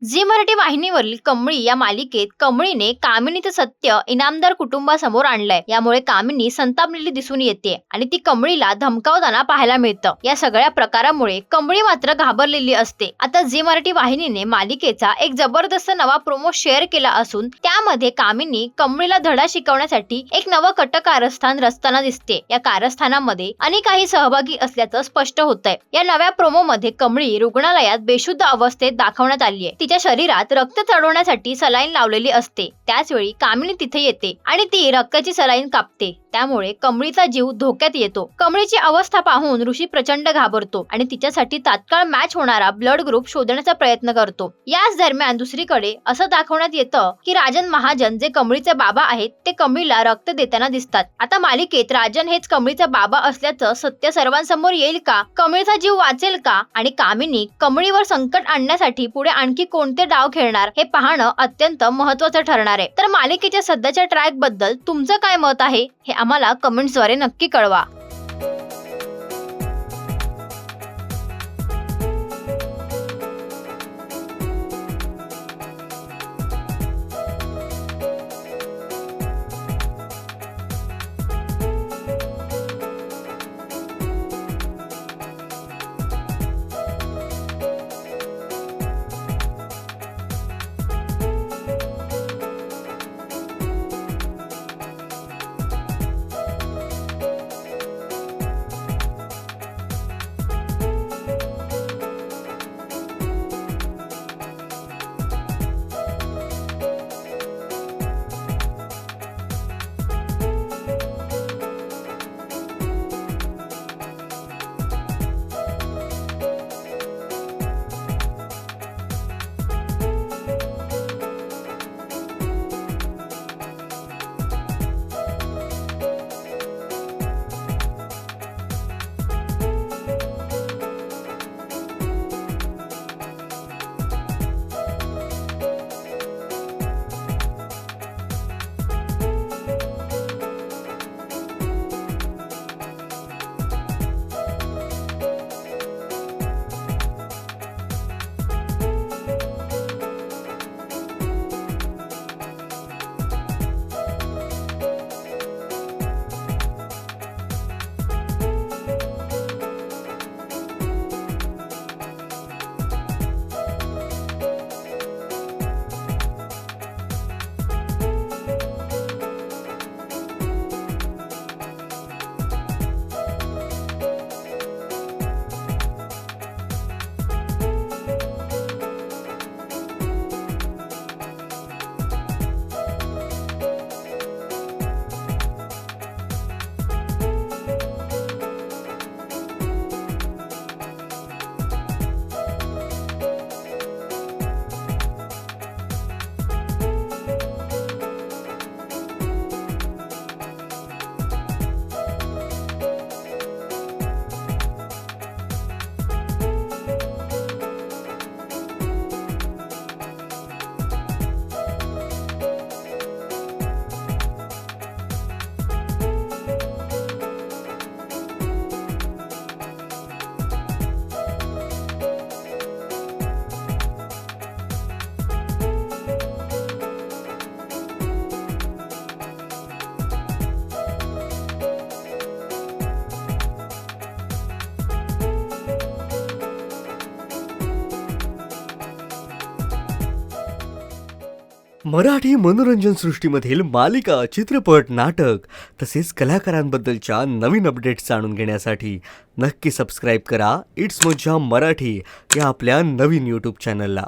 Zee Marathi वाहिनीवरील कमळी या मालिकेत कमळीने कामिनीचं सत्य इनामदार कुटुंबासमोर आणलंय. यामुळे कामिनी संतापलेली दिसून येते आणि ती कमळीला धमकावताना पाहायला मिळतं. या सगळ्या प्रकारामुळे कमळी मात्र घाबरलेली असते. आता झी मराठी वाहिनीने मालिकेचा एक जबरदस्त नवा प्रोमो शेअर केला असून त्यामध्ये कामिनी कमळीला धडा शिकवण्यासाठी एक नवं कारस्थान रचताना दिसते. या कारस्थानामध्ये अनेकाही सहभागी असल्याचं स्पष्ट होतंय. या नव्या प्रोमो मध्ये कमळी रुग्णालयात बेशुद्ध अवस्थेत दाखवण्यात आली आहे. तिच्या शरीरात रक्त चढवण्यासाठी सलाईन लावलेली असते. त्याच वेळी कामिनी तिथे येते आणि ती रक्ताची सलाईन कापते. त्यामुळे कमळीचा जीव धोक्यात येतो. कमळीची अवस्था पाहून ऋषी प्रचंड घाबरतो आणि तिच्यासाठी तात्काळ मॅच होणारा ब्लड ग्रुप शोधण्याचा प्रयत्न करतो. याच दरम्यान दुसरीकडे असं दाखवण्यात येतं की राजन महाजन जे कमळीचे बाबा आहेत ते कमळीला रक्त देताना दिसतात. आता मालिकेत राजन हेच कमळीचा बाबा असल्याचं सत्य सर्वांसमोर येईल का? कमळीचा जीव वाचेल का? आणि कामिनी कमळीवर संकट आणण्यासाठी पुढे आणखी कोणते डाव खेळणार हे पाहणं अत्यंत महत्त्वाचं ठरणार आहे. तर मालिकेच्या सध्याच्या ट्रॅक बद्दल तुमचं काय मत आहे हे आम्हाला कमेंट्सद्वारे नक्की कळवा. मराठी मनोरंजन सृष्टीमधील मालिका, चित्रपट, नाटक तसेच कलाकारांबद्दलच्या नवीन अपडेट्स जाणून घेण्यासाठी नक्की सबस्क्राईब करा इट्स मज्जा मराठी या आपल्या नवीन यूट्यूब चॅनलला.